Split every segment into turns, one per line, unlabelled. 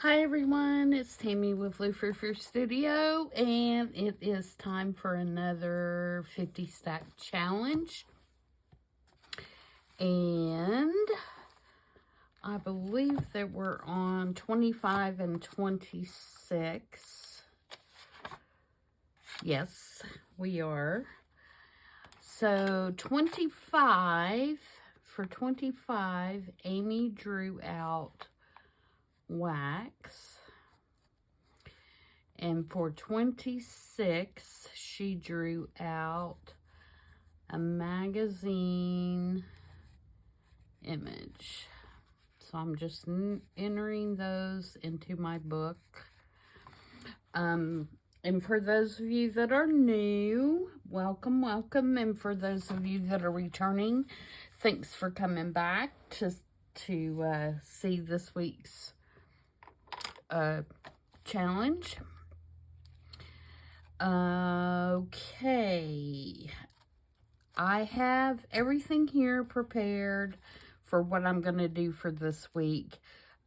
Hi everyone, it's Tammy with Frou-frou Studio, and it is time for another 50 stack challenge. And I believe that we're on 25 and 26. Yes, we are. So 25, for 25, Amy drew out wax. And for 26, she drew out a magazine image. So I'm just entering those into my book. And for those of you that are new, welcome, welcome. And for those of you that are returning, thanks for coming back to see this week's challenge. Okay, I have everything here prepared for what I'm going to do for this week.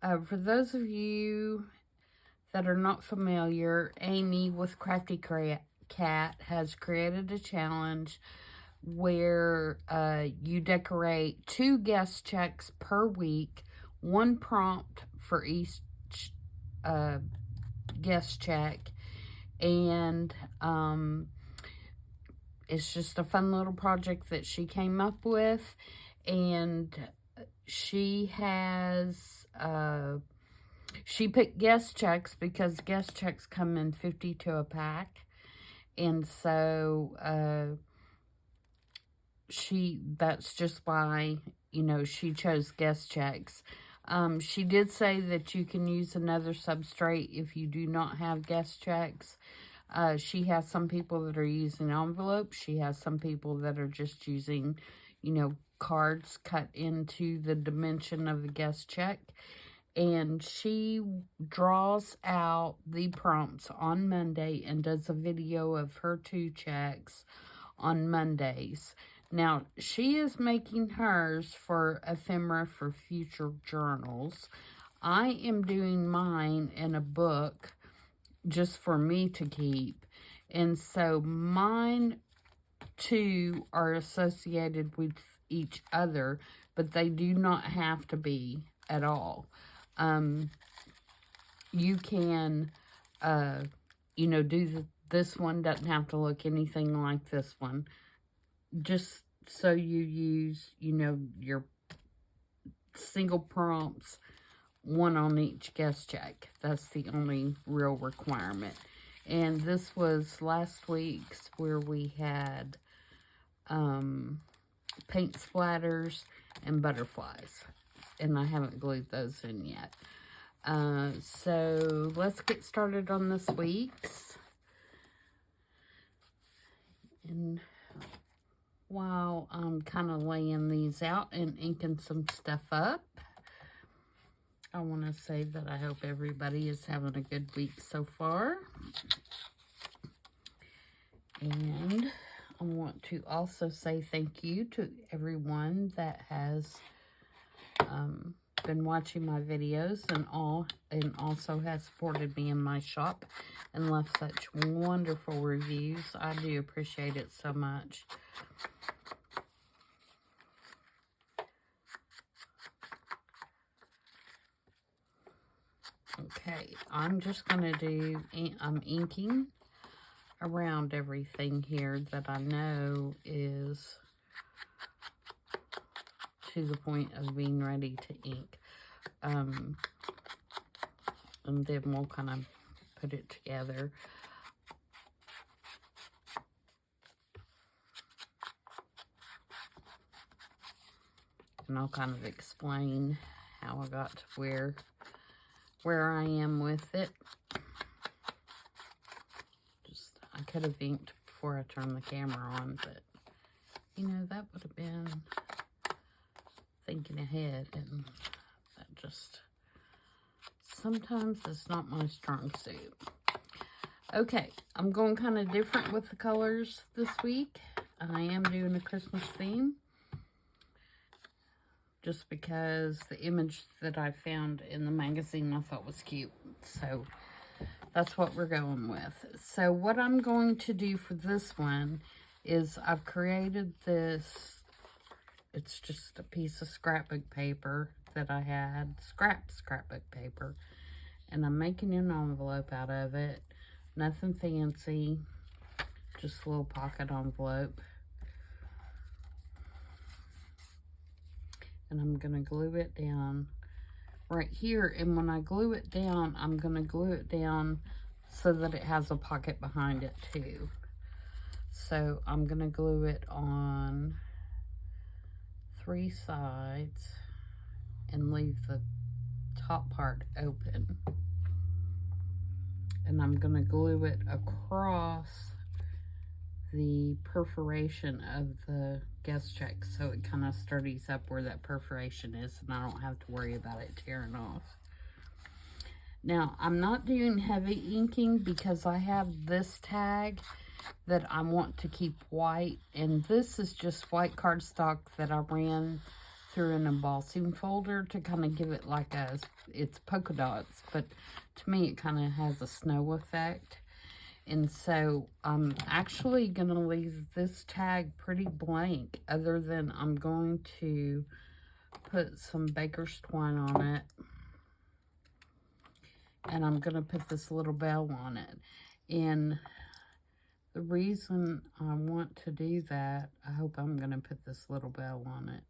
For those of you that are not familiar, Amy with CraftyCat has created a challenge where you decorate 2 guest checks per week, 1 prompt for each guest check. And it's just a fun little project that she came up with, and she has she picked guest checks because guest checks come in 52 a pack, and so that's just why, you know, she chose guest checks. She did say that you can use another substrate if you do not have guest checks. She has some people that are using envelopes. She has some people that are just using, you know, cards cut into the dimension of the guest check. And she draws out the prompts on Monday and does a video of her 2 checks on Mondays. Now, she is making hers for ephemera for future journals. I am doing mine in a book just for me to keep. And so mine 2 are associated with each other, but they do not have to be at all. You can, you know, do this one doesn't have to look anything like this one. Just so you use, you know, your single prompts, 1 on each guest check. That's the only real requirement. And this was last week's where we had paint splatters and butterflies. And I haven't glued those in yet. So let's get started on this week's. And while I'm kind of laying these out and inking some stuff up, I want to say that I hope everybody is having a good week so far. And I want to also say thank you to everyone that has been watching my videos and also has supported me in my shop and left such wonderful reviews. I do appreciate it so much. Okay, I'm just going to do, I'm inking around everything here that I know is to the point of being ready to ink. And then we'll kind of put it together. And I'll kind of explain how I got to where I am with it. I could have inked before I turned the camera on, but, you know, that would have been thinking ahead, and that just, sometimes it's not my strong suit. Okay, I'm going kind of different with the colors this week. I am doing a Christmas theme. just because the image that I found in the magazine I thought was cute. So that's what we're going with. So what I'm going to do for this one is I've created this. It's just a piece of scrapbook paper that I had, scrapbook paper. And I'm making an envelope out of it. Nothing fancy, just a little pocket envelope. And I'm going to glue it down right here. And when I glue it down, I'm going to glue it down so that it has a pocket behind it too. So I'm going to glue it on 3 sides and leave the top part open. And I'm going to glue it across the perforation of the guest check so it kind of sturdies up where that perforation is and I don't have to worry about it tearing off. Now, I'm not doing heavy inking because I have this tag that I want to keep white, and this is just white cardstock that I ran through an embossing folder to kind of give it like it's polka dots, but to me it kind of has a snow effect. And so I'm actually going to leave this tag pretty blank, other than I'm going to put some baker's twine on it. And I'm going to put this little bell on it. And the reason I want to do that, I hope I'm going to put this little bell on it.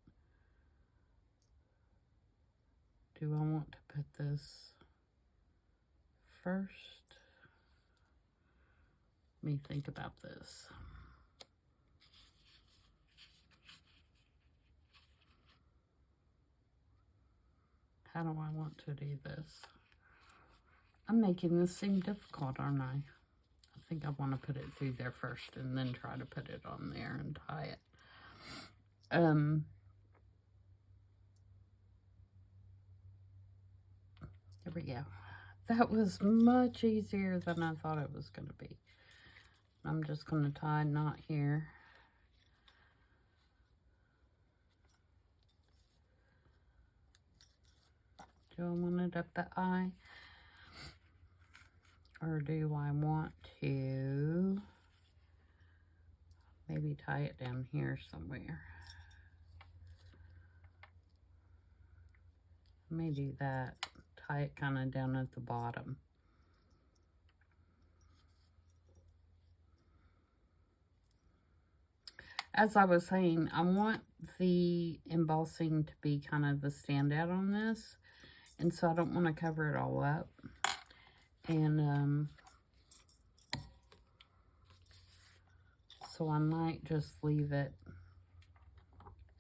Do I want to put this first? Let me think about this. How do I want to do this? I'm making this seem difficult, aren't I? I think I want to put it through there first and then try to put it on there and tie it. There we go. That was much easier than I thought it was going to be. I'm just going to tie a knot here. Do I want it up the eye? Or do I want to maybe tie it down here somewhere? I may do that. Tie it kind of down at the bottom. As I was saying, I want the embossing to be kind of the standout on this. And so I don't want to cover it all up. And so I might just leave it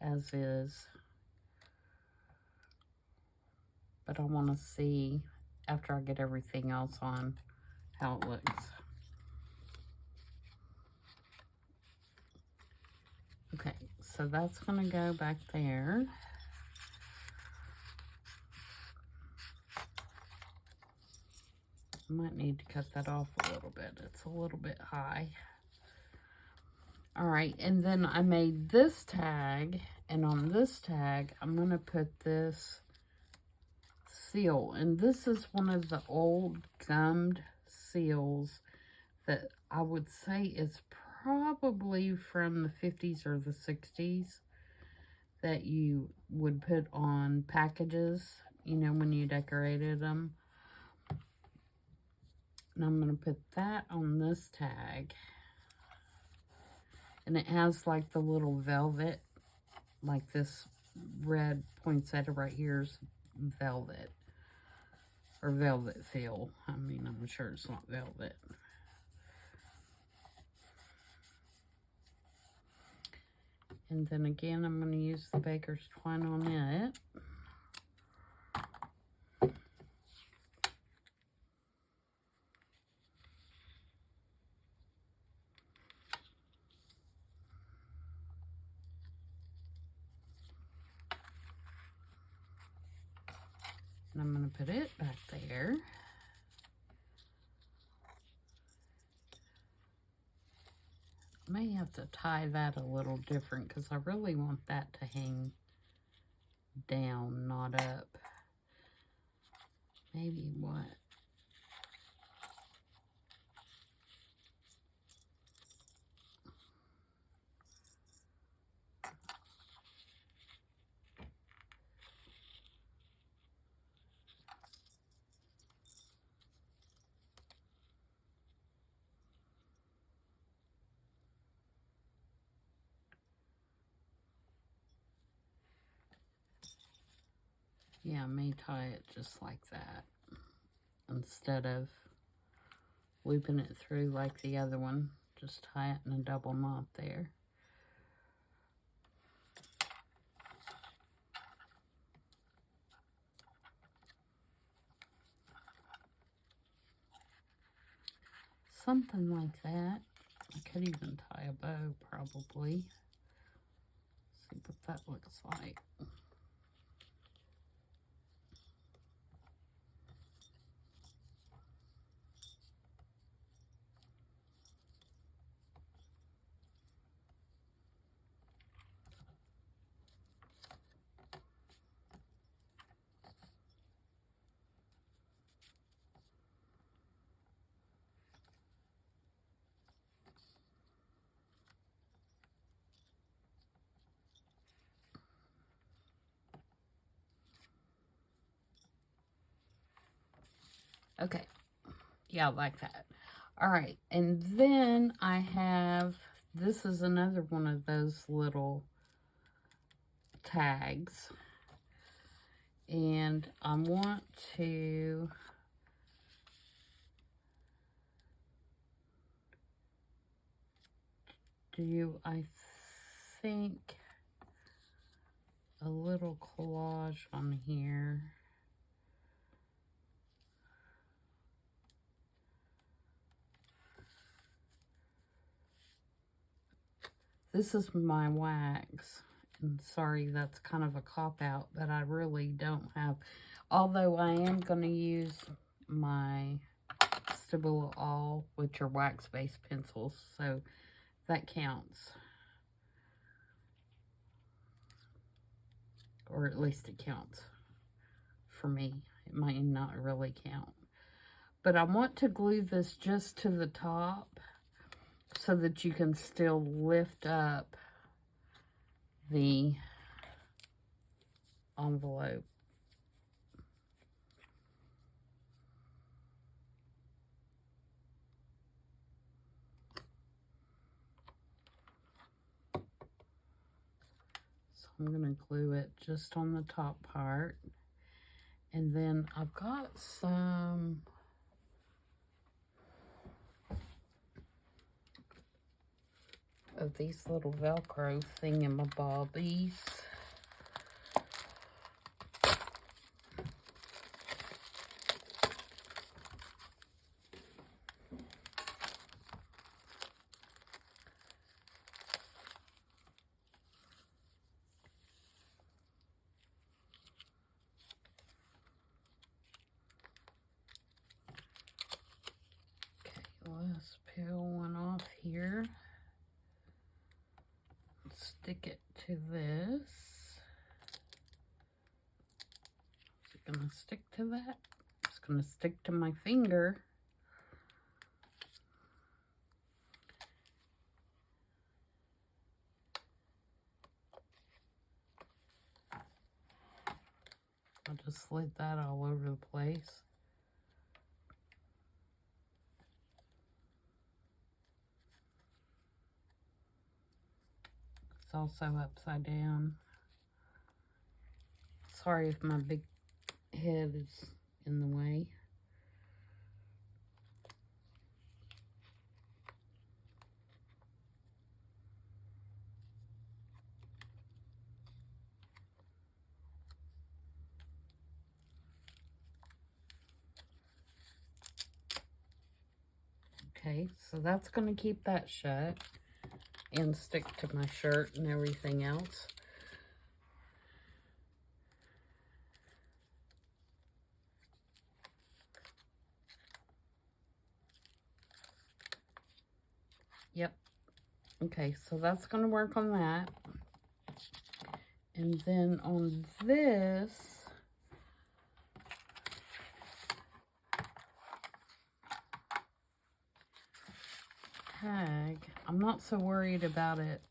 as is. But I want to see, after I get everything else on, how it looks. Okay, so that's going to go back there. I might need to cut that off a little bit. It's a little bit high. All right, and then I made this tag, and on this tag, I'm going to put this seal. And this is one of the old gummed seals that I would say is probably from the 50s or the 60s that you would put on packages, you know, when you decorated them. And I'm going to put that on this tag. And it has like the little velvet, like this red poinsettia right here is velvet. Or velvet feel. I mean, I'm sure it's not velvet. And then again, I'm going to use the baker's twine on it. And I'm going to put it back there. May have to tie that a little different because I really want that to hang down, not up. Maybe what? Yeah, I may tie it just like that instead of looping it through like the other one. Just tie it in a double knot there. Something like that. I could even tie a bow probably. See what that looks like. Okay, yeah, like that. All right, and then I have, this is another one of those little tags. And I want to do, I think, a little collage on here. This is my wax. And sorry, that's kind of a cop-out, but I really don't have, although I am going to use my Stabilo All, which are wax-based pencils, so that counts. Or at least it counts for me. It might not really count. But I want to glue this just to the top so that you can still lift up the envelope. So I'm going to glue it just on the top part. And then I've got some of these little Velcro thingamabobbies. Let's peel one off here. Stick it to this. Is it going to stick to that? It's going to stick to my finger. I just slid that all over the place. It's also upside down. Sorry if my big head is in the way. Okay, so that's going to keep that shut and stick to my shirt and everything else. Yep. Okay, so that's going to work on that. And then on this, tag, I'm not so worried about it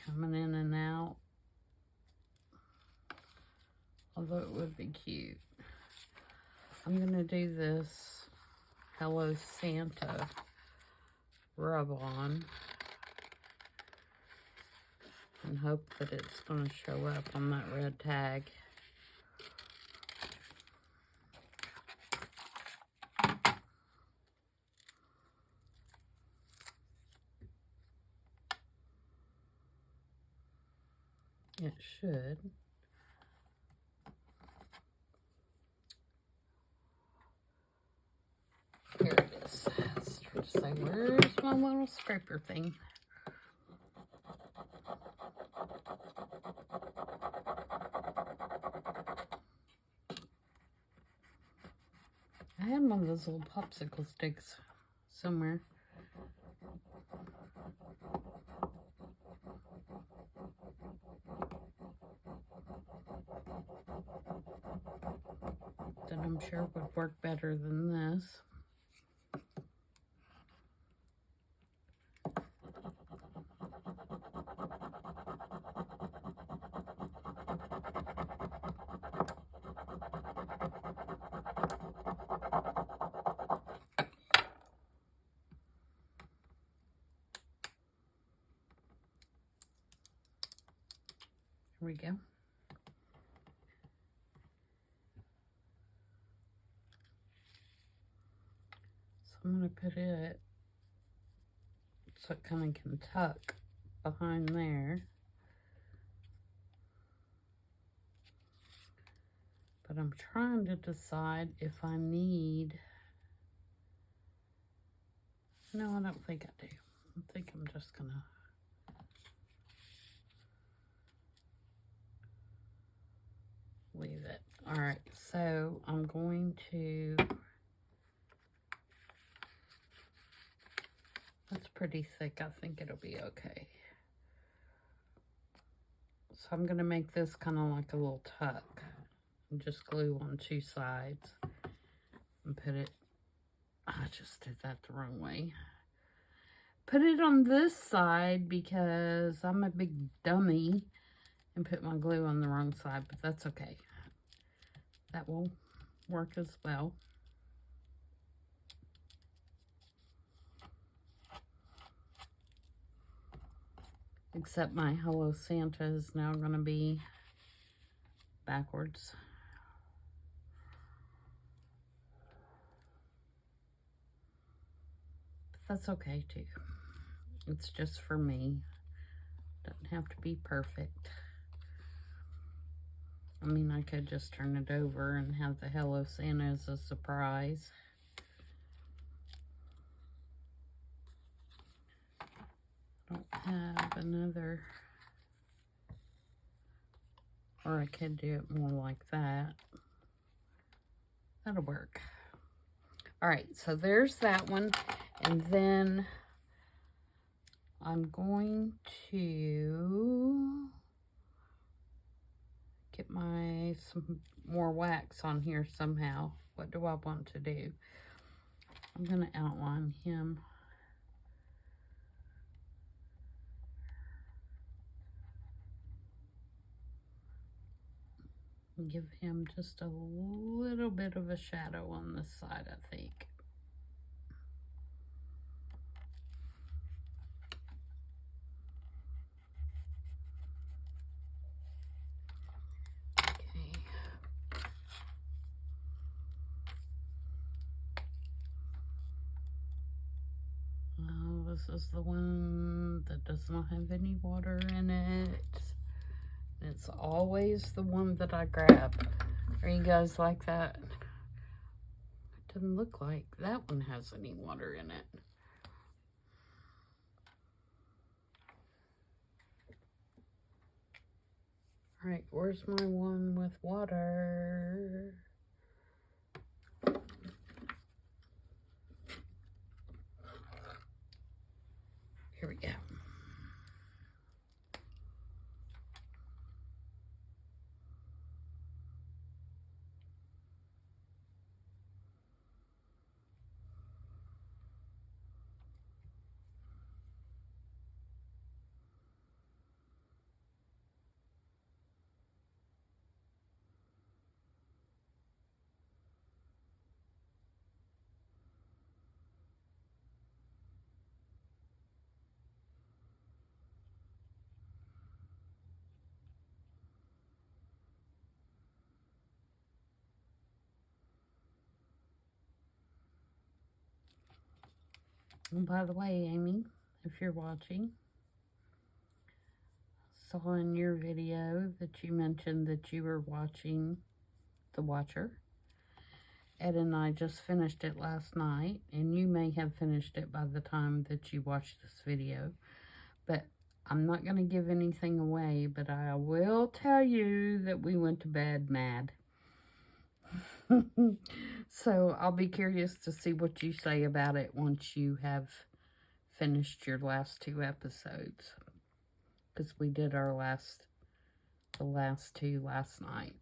coming in and out, although it would be cute. I'm going to do this Hello Santa rub-on and hope that it's going to show up on that red tag. It should. Here it is. Let's try to say, where's my little scraper thing? I had one of those little popsicle sticks somewhere. That I'm sure would work better than this. Here we go. So I'm going to put it so it kind of can tuck behind there. But I'm trying to decide if I need... No, I don't think I do. I think I'm just going to... leave it. All right, so I'm going to... That's pretty thick. I think it'll be okay. So I'm going to make this kind of like a little tuck. And just glue on two sides. And put it... I just did that the wrong way. Put it on this side because I'm a big dummy and put my glue on the wrong side, but that's okay. That will work as well. Except my Hello Santa is now going to be backwards. But that's okay too. It's just for me. Doesn't have to be perfect. I mean, I could just turn it over and have the Hello Santa as a surprise. I don't have another, or I could do it more like that. That'll work. All right, so there's that one. And then I'm going to get some more wax on here somehow. What do I want to do? I'm going to outline him. And give him just a little bit of a shadow on this side, I think. This is the one that does not have any water in it. It's always the one that I grab. Are you guys like that? It doesn't look like that one has any water in it. All right, where's my one with water? Here we go. And by the way, Amy, if you're watching, saw in your video that you mentioned that you were watching The Watcher. Ed and I just finished it last night, and you may have finished it by the time that you watch this video. But I'm not going to give anything away, but I will tell you that we went to bed mad. So I'll be curious to see what you say about it once you have finished your last 2 episodes. Because we did the last 2 last night.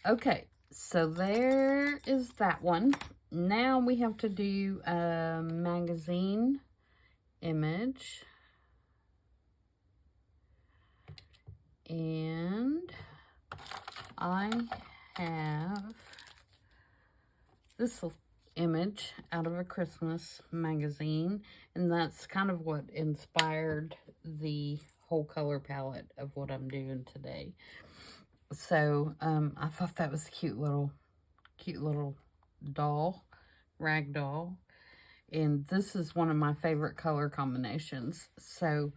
Okay, so there is that one. Now we have to do a magazine image. And I have this image out of a Christmas magazine, and that's kind of what inspired the whole color palette of what I'm doing today. So I thought that was a cute little doll, rag doll, and this is one of my favorite color combinations, so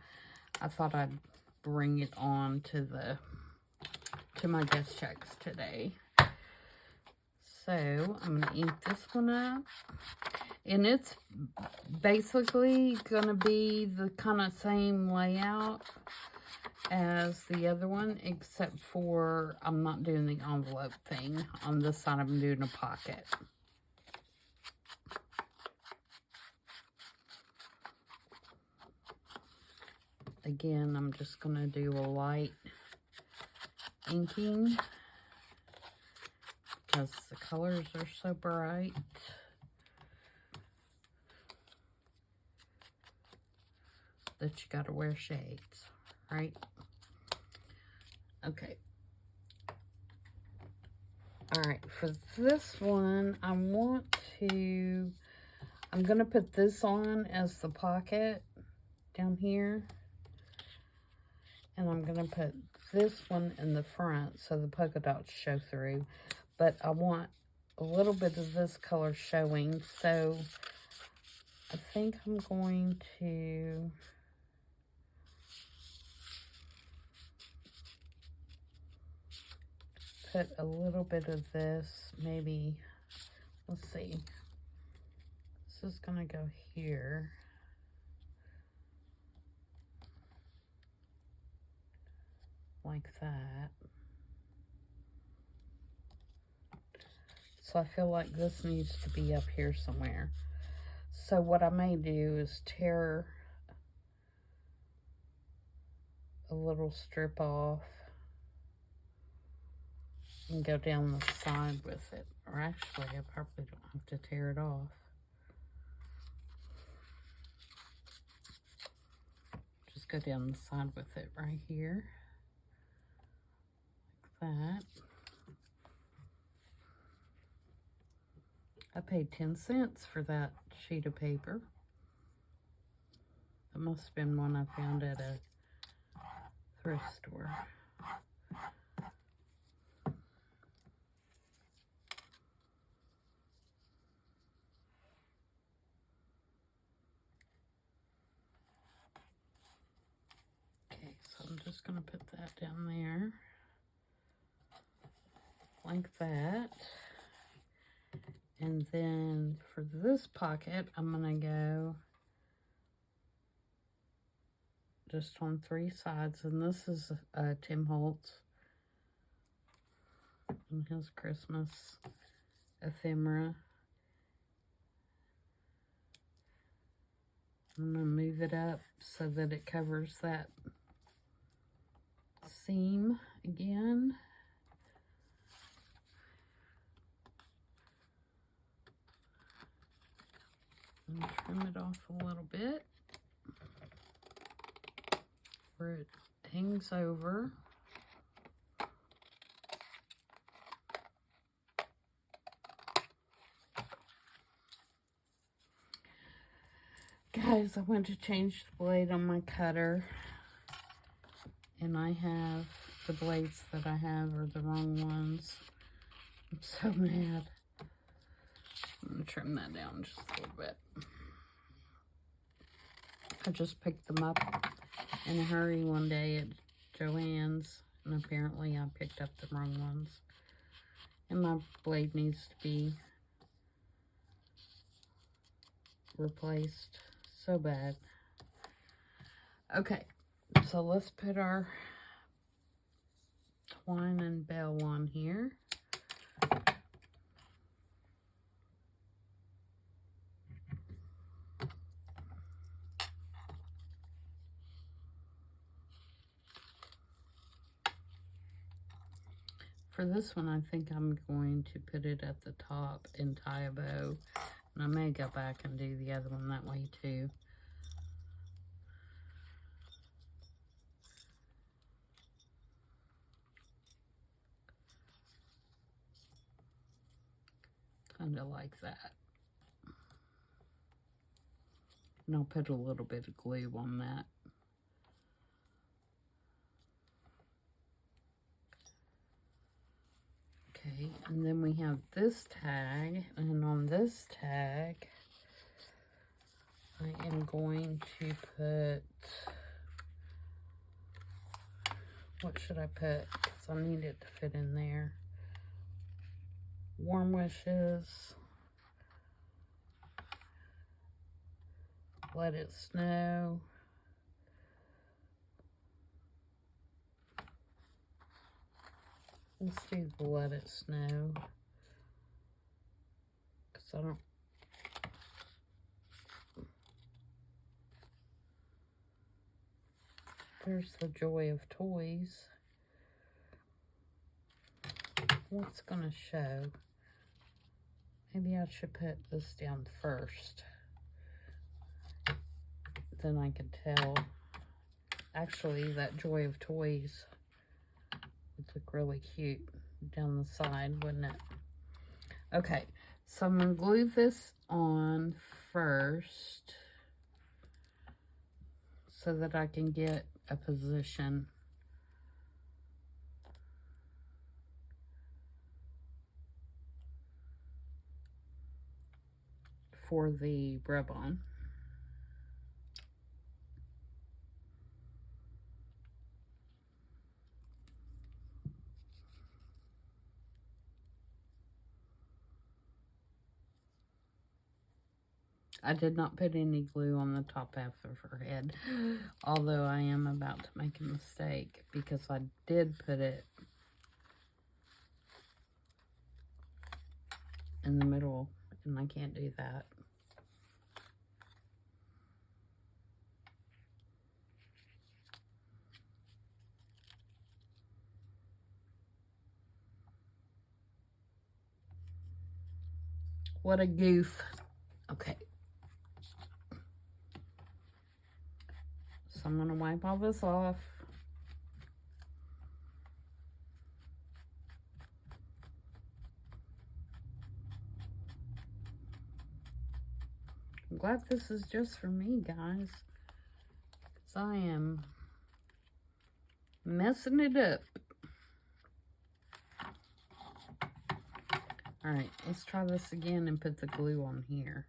I thought I'd bring it on to my guest checks today. So I'm going to ink this one up, and it's basically going to be the kind of same layout as the other one, except for I'm not doing the envelope thing. On this side, I'm doing a pocket. Again, I'm just going to do a light inking because the colors are so bright. That you got to wear shades, right? Okay. Alright, for this one, I'm going to put this on as the pocket down here. And I'm going to put this one in the front so the polka dots show through. But I want a little bit of this color showing, so I think I'm going to put a little bit of this, maybe, let's see, this is going to go here. Like that. So I feel like this needs to be up here somewhere. So what I may do is tear a little strip off and go down the side with it. Or actually, I probably don't have to tear it off. Just go down the side with it right here. That. I paid 10 cents for that sheet of paper. That must have been one I found at a thrift store. Okay, so I'm just going to put that down there. Like that. And then for this pocket, I'm going to go just on 3 sides. And this is Tim Holtz and his Christmas ephemera. I'm going to move it up so that it covers that seam again. And trim it off a little bit where it hangs over. Guys, I went to change the blade on my cutter, and I have the blades that I have are the wrong ones. I'm so mad. I'm going to trim that down just a little bit. I just picked them up in a hurry one day at Joann's, and apparently I picked up the wrong ones. And my blade needs to be replaced so bad. Okay, so let's put our twine and bell on here. For this one, I think I'm going to put it at the top and tie a bow. And I may go back and do the other one that way too. Kind of like that. And I'll put a little bit of glue on that. Okay, and then we have this tag, and on this tag, I am going to put, what should I put? Because I need it to fit in there. Warm wishes. Let it snow. Let's do the let it snow. Because I don't. There's the joy of toys. What's going to show? Maybe I should put this down first. Then I can tell. Actually, that joy of toys would look really cute down the side, wouldn't it? Okay, so I'm going to glue this on first so that I can get a position for the rub-on. I did not put any glue on the top half of her head, although I am about to make a mistake because I did put it in the middle, and I can't do that. What a goof. Okay. So I'm going to wipe all this off. I'm glad this is just for me, guys. Because I am messing it up. Alright, let's try this again and put the glue on here.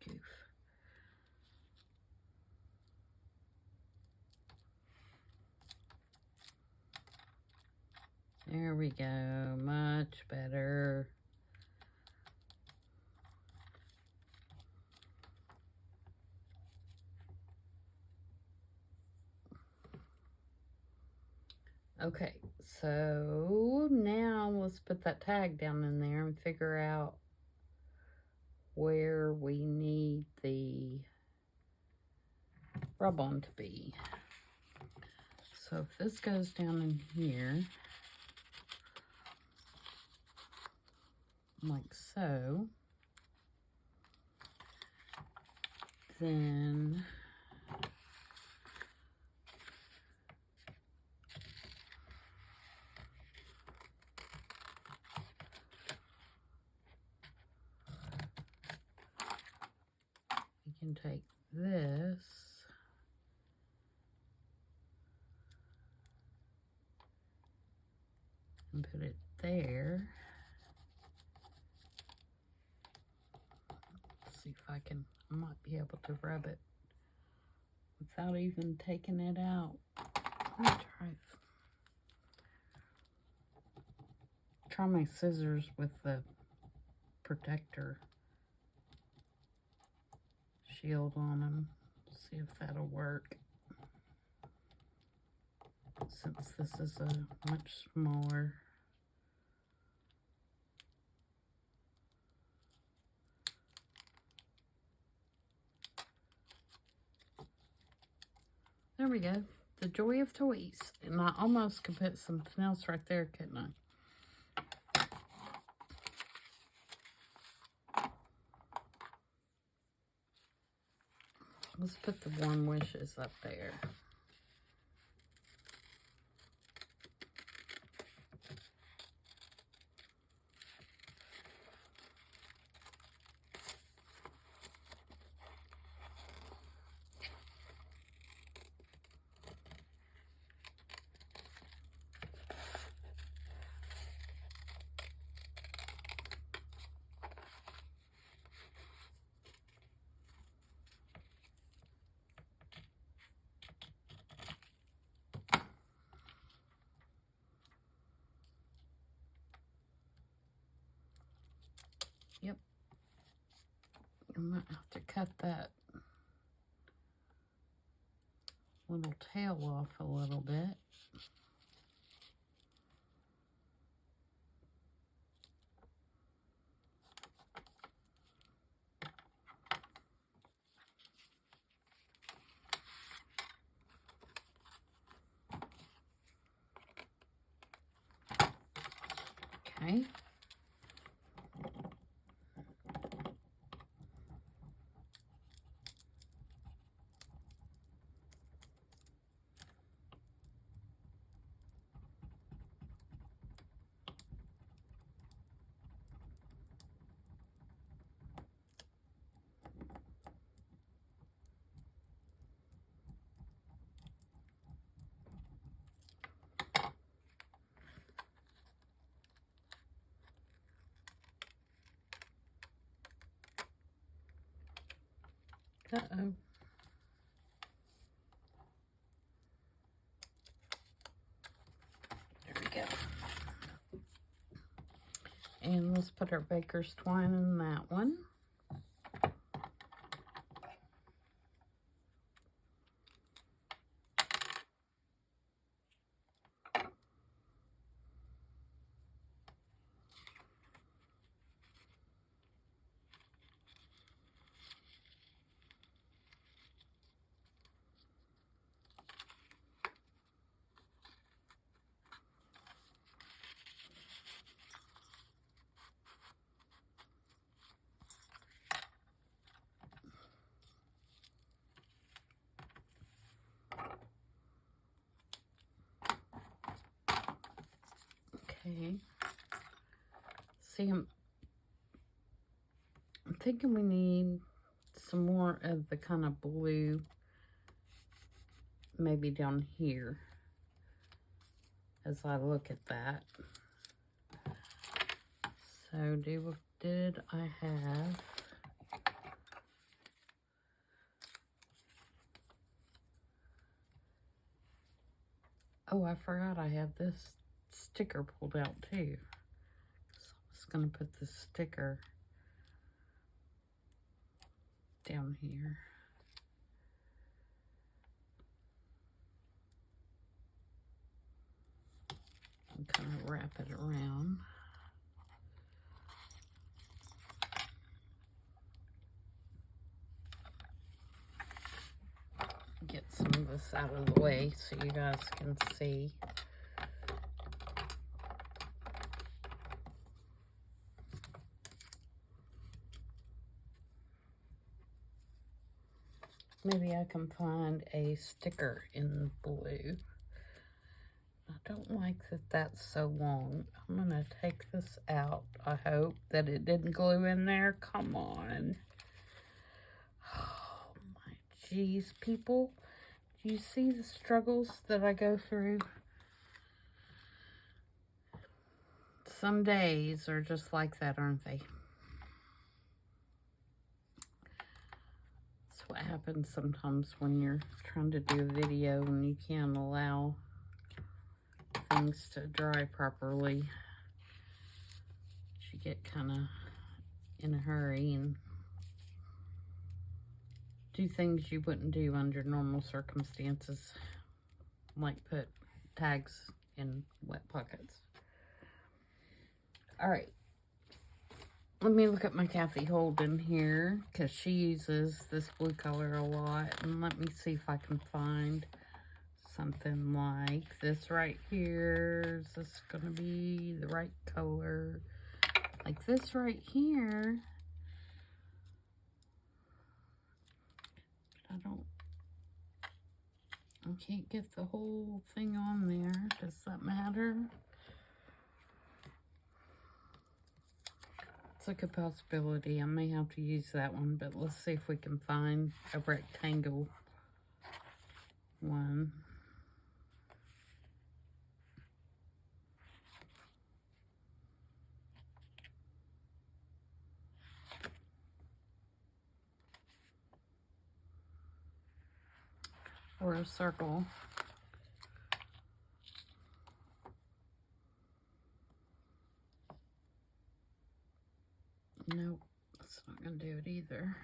Goof. There we go, much better. Okay, so now let's put that tag down in there and figure out where we need the rub-on to be. So if this goes down in here, like so, then we can take this and put it there. Let's see if I might be able to rub it without even taking it out. Let me try my scissors with the protector shield on them. See if that'll work. Since this is a much smaller. There we go. The joy of toys. And I almost could put something else right there, couldn't I? Let's put the warm wishes up there. Yep. I might have to cut that little tail off a little bit. Okay. Uh-oh. There we go. And let's put our baker's twine in that one. Okay. See, I'm thinking we need some more of the kind of blue, maybe down here, as I look at that. So, did I have... Oh, I forgot I have this sticker pulled out too. So I'm just going to put the sticker down here. And kind of wrap it around. Get some of this out of the way so you guys can see. Maybe I can find a sticker in blue. I don't like that that's so long. I'm going to take this out. I hope that it didn't glue in there. Come on. Oh my geez, people. Do you see the struggles that I go through? Some days are just like that, aren't they? That's what happens sometimes when you're trying to do a video and you can't allow things to dry properly. You get kind of in a hurry and do things you wouldn't do under normal circumstances, like put tags in wet pockets. All right, let me look at my Kathy Holden here, because she uses this blue color a lot, and let me see if I can find something like this right here. Is this gonna be the right color? Like this right here. I can't get the whole thing on there. Does that matter? It's like a possibility. I may have to use that one, but let's see if we can find a rectangle one. Or a circle. Nope, that's not gonna do it either.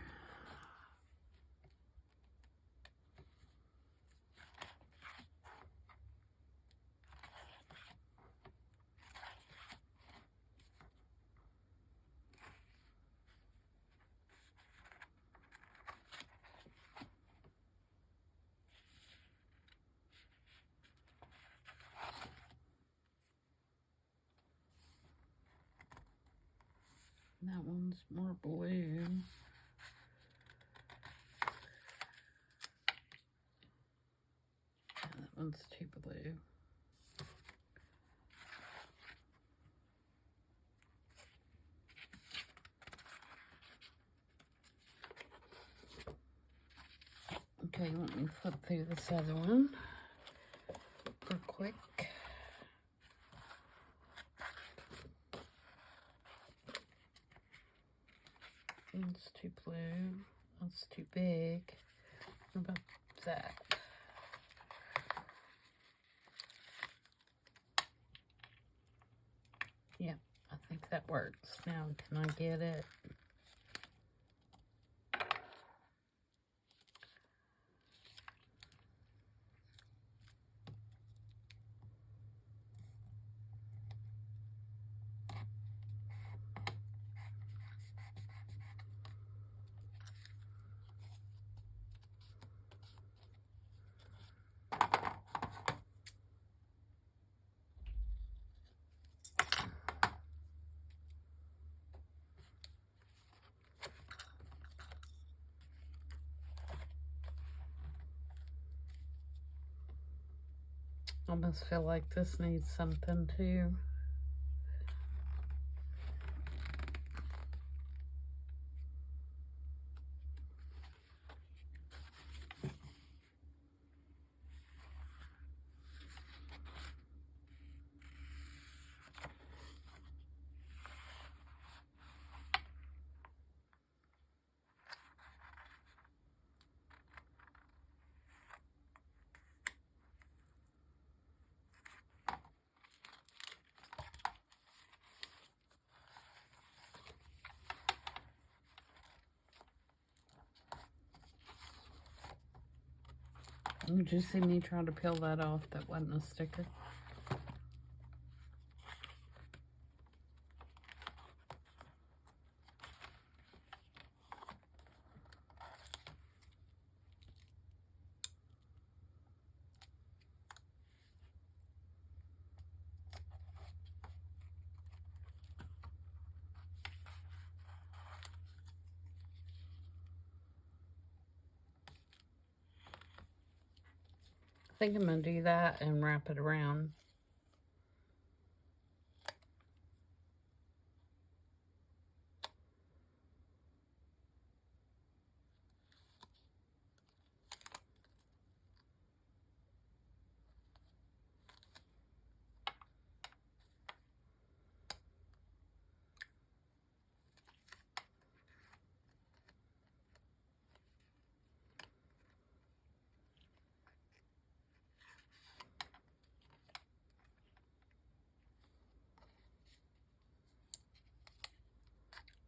That one's more blue. Yeah, that one's too blue. Okay, let me flip through this other one real quick. That's too blue. That's too big. What about that? Yeah, I think that works. Now, can I get it? I almost feel like this needs something too. Did you see me try to peel that off? That wasn't a sticker. I think I'm going to do that and wrap it around.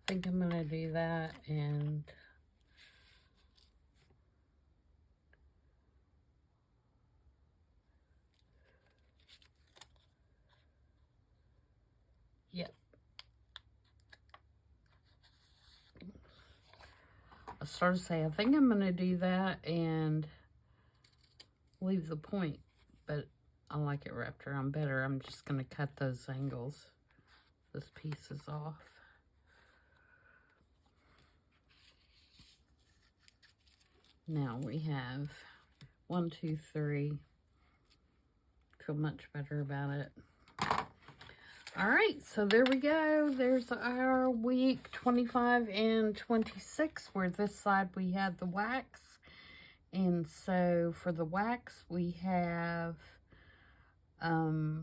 think I'm going to do that, and yep. I started to say, I think I'm going to do that and leave the point, but I like it wrapped around better. I'm just going to cut those angles, those pieces off. Now we have 1, 2, 3. Feel much better about it. All right, so there we go. There's our week 25 and 26, where this side we had the wax. And so for the wax, we have our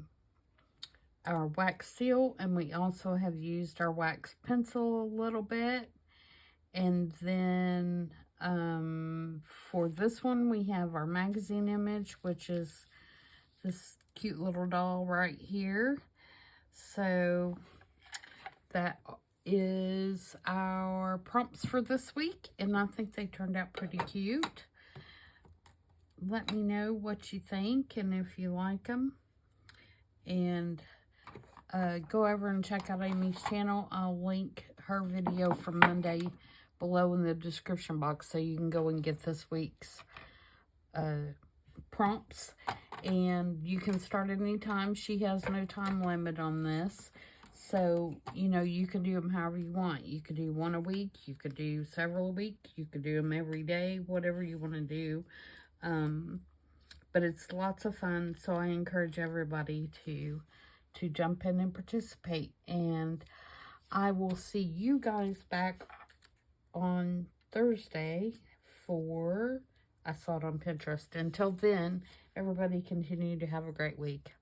wax seal, and we also have used our wax pencil a little bit. And then for this one, we have our magazine image, which is this cute little doll right here. So that is our prompts for this week, and I think they turned out pretty cute. Let me know what you think and if you like them. And go over and check out Amy's channel. I'll link her video from Monday below in the description box, so you can go and get this week's prompts. And you can start anytime. She has no time limit on this. So, you know, you can do them however you want. You could do one a week. You could do several a week. You could do them every day, whatever you want to do. But it's lots of fun, so I encourage everybody to jump in and participate. And I will see you guys back on Thursday for, I saw it on Pinterest. Until then, everybody continue to have a great week.